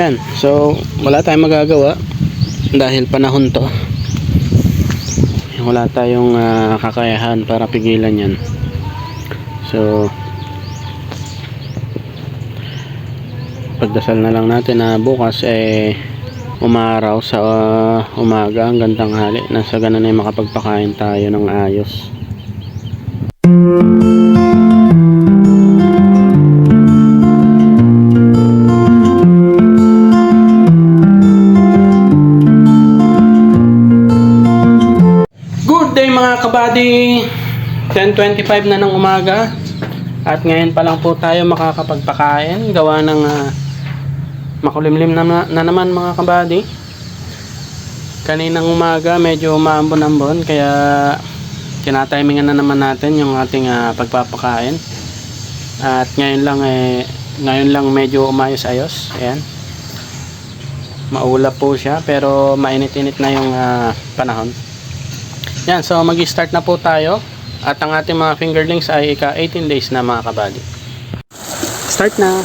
Yan. So, wala tayong magagawa dahil panahon to. Wala tayong kakayahan para pigilan yan. So, pagdasal na lang natin na bukas umaraw sa umaga hanggang tanghali. Nasa ganun ay makapagpakain tayo ng ayos. Good day mga kabady, 10:25 na ng umaga at ngayon pa lang po tayo makakapagpakain gawa ng makulimlim na naman mga kabady. Kaninang umaga medyo maambon-ambon kaya tinatimingan na naman natin yung ating pagpapakain at ngayon lang medyo umayos-ayos. Ayan, maulap po siya pero mainit-init na yung panahon. Yan, so mag-start na po tayo at ang ating mga fingerlings ay ika 18 days na mga kabady. Start na.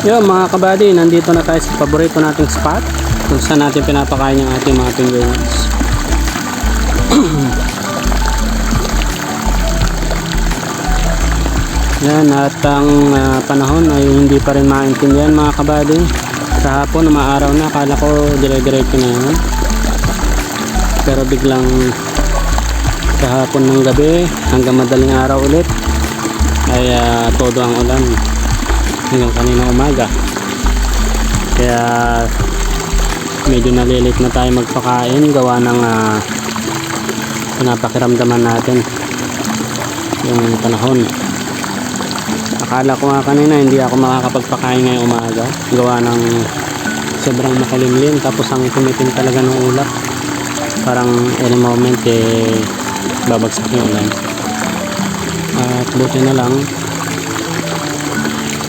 Yo mga kabady, nandito na tayo sa paborito nating spot kung saan natin pinapakain yung ating mga fingerlings. Yan, at ang panahon ay hindi pa rin maintindihan mga kabady. Sa hapon, umaaraw na, akala ko dire-diretso na yan. Pero biglang sa hapon ng gabi hanggang madaling araw ulit ay todo ang ulan hanggang kanina umaga, kaya medyo nalilit na tayo magpakain gawa ng pinapakiramdaman natin yung panahon. Akala ko nga kanina hindi ako makakapagpakain ngayong umaga gawa ng sobrang makulimlim, tapos ang tumitim talaga ng ulap, parang any moment babagsak yung ulan. At buti na lang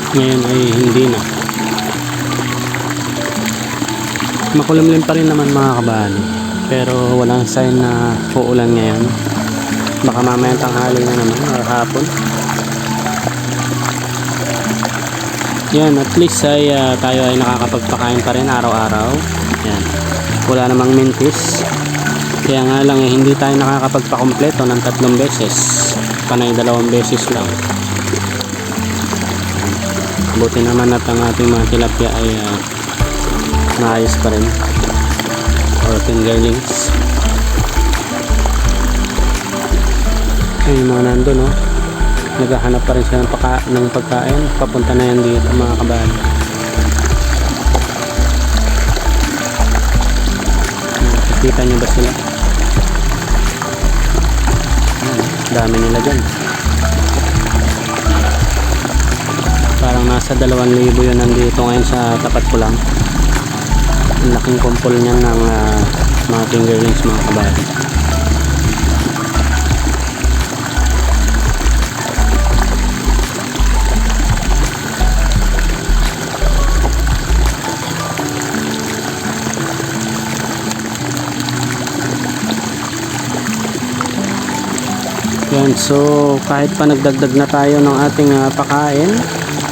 ngayon ay hindi na. Makulimlim pa rin naman mga kabady, pero walang sign na uulan ngayon. Baka mamayang tanghali na naman or hapon. Yan, at least ay tayo ay nakakapagpakain pa rin araw-araw. Yan, wala namang mintis, kaya nga lang hindi tayo nakakapagpakompleto ng 3 beses, panay 2 beses lang. Buti naman at ang ating mga tilapia ay maayos pa rin, or fingerlings. Ay, mga nandun naghahanap pa rin sila ng pagkain. Papunta na yan dito mga kabady. Kita nyo ba sila? Dami nila dyan. Parang nasa 2,000 yun nandito ngayon sa tapat ko lang. Ang laking kumpol niyan ng mga fingerlings mga kabady. Yan, so kahit pa nagdagdag na tayo ng ating pakain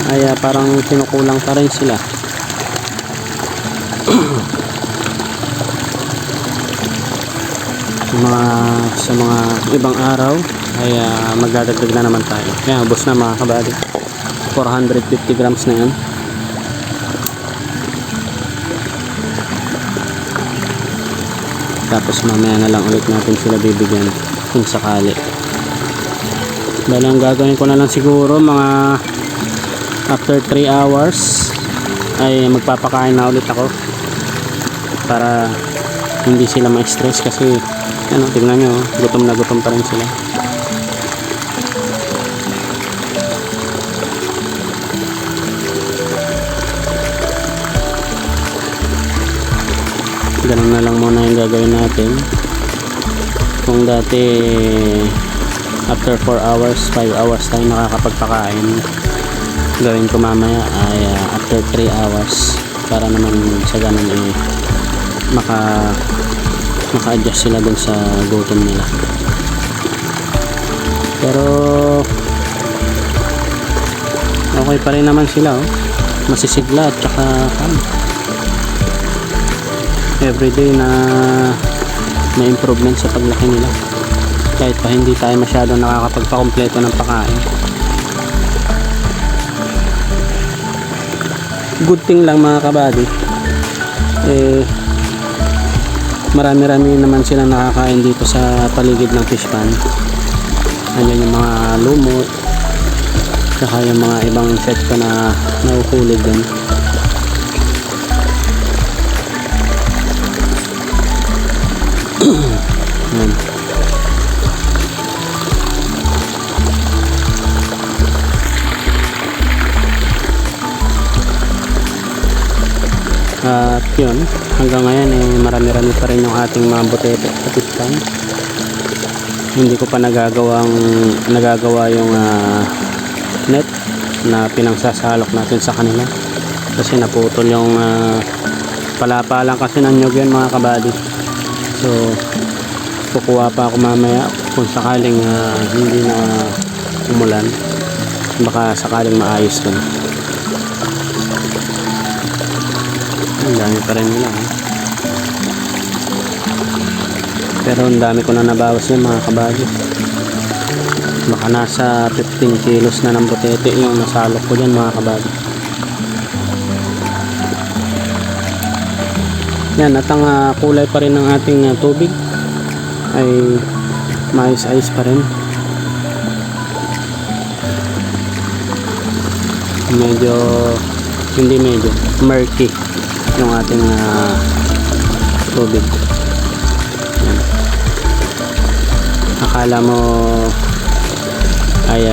ay parang kinukulang pa rin sila. Sa mga ibang araw ay magdadagdag na naman tayo. Yan, ubos na mga kabady. 450 grams na yan. Tapos mamaya na lang ulit natin sila bibigyan kung sakali. Bali, ang gagawin ko na lang siguro mga after 3 hours ay magpapakain na ulit ako para hindi sila ma-stress kasi ano, tingnan nyo, gutom na gutom pa rin sila. Ganun na lang muna yung gagawin natin. Kung dati after 4 hours, 5 hours tayo nakakapagpakain, gawin ko mamaya ay after 3 hours para naman sa ganun maka-adjust sila dun sa gutom nila. Pero okay pa rin naman sila, masisigla at saka everyday na may improvement sa paglaki nila kahit pa hindi tayo masyadong nakakapagpakompleto ng pakain. Good thing lang mga kabady, marami-rami naman sila nakakain dito sa paligid ng fish pan. Andyan yung mga lumot saka yung mga ibang set ko na nauhuli din. Yan. At yun, hanggang ngayon marami-rami pa rin yung ating mga butete sa fish pan. Hindi ko pa nagagawa yung net na pinangsasalok natin sa kanila kasi naputol yung palapa lang kasi ng nyug yan mga kabady. So kukuha pa ako mamaya kung sakaling hindi na umulan, baka sakaling maayos ko na. Ang dami pa rin nila pero ang dami ko na nabawas yan mga kabady. Baka nasa 15 kilos na ng butete yung nasalok ko dyan mga kabady. Yan, at ang kulay pa rin ng ating tubig ay mais-ayos pa rin. Hindi medyo murky yung ating tubig. Yan. Akala mo ay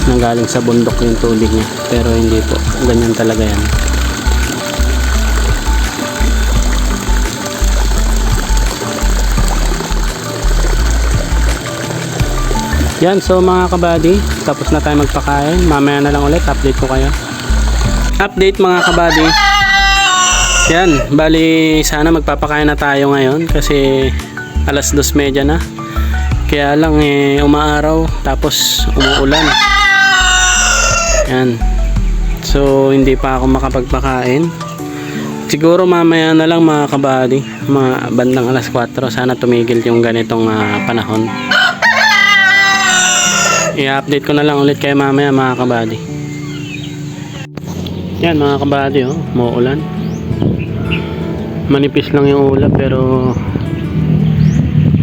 nanggaling sa bundok yung tubig niya, pero hindi po, ganyan talaga yan. Yan, so mga kabady, tapos na tayo magpakain. Mamaya na lang ulit, update ko kayo. Update mga kabady. Yan, bali sana magpapakain na tayo ngayon kasi alas 2:30 na. Kaya lang umaaraw tapos umuulan. Yan. So hindi pa ako makapagpakain. Siguro mamaya na lang mga kabady, mga bandang alas 4 sana tumigil yung ganitong panahon. I-update ko na lang ulit kayo mamaya mga kabady. Yan mga kabady, muulan. Manipis lang yung ulap pero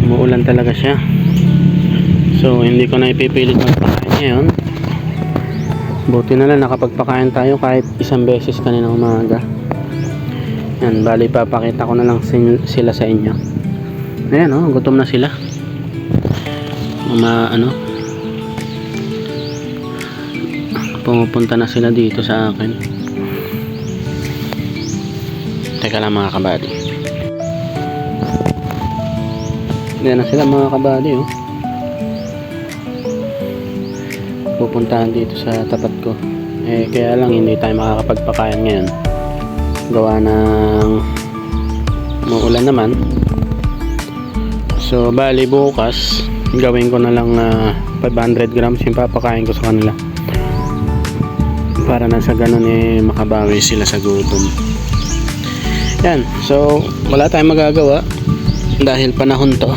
umuulan talaga siya. So hindi ko na ipipilit magpakain ngayon. Buti na lang nakapagpakain tayo kahit isang beses kanina umaga. Yan, bali papakita ko na lang sila sa inyo. Ayan, gutom na sila. Pumupunta na sila dito sa akin. Teka lang mga kabady. Ayan na sila mga kabady, pupuntahan dito sa tapat ko. Kaya lang hindi tayo makakapagpakain ngayon. Gawa ng umuulan naman. So bali bukas gawin ko na lang 500 grams yung papakain ko sa kanila para na sa ganun makabawi sila sa gutom. Yan, so wala tayong magagawa dahil panahon to,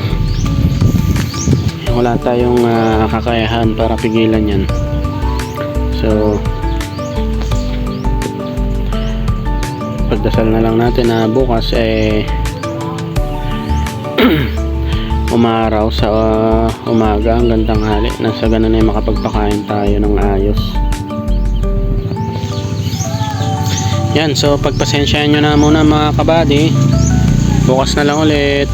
wala tayong kakayahan para pigilan yan. So pagdasal na lang natin na bukas umaraw sa umaga hanggang tanghali, nasa ganun ay makapagpakain tayo ng ayos. Yan, so pagpasensyahan nyo na muna mga kabady, bukas na lang ulit.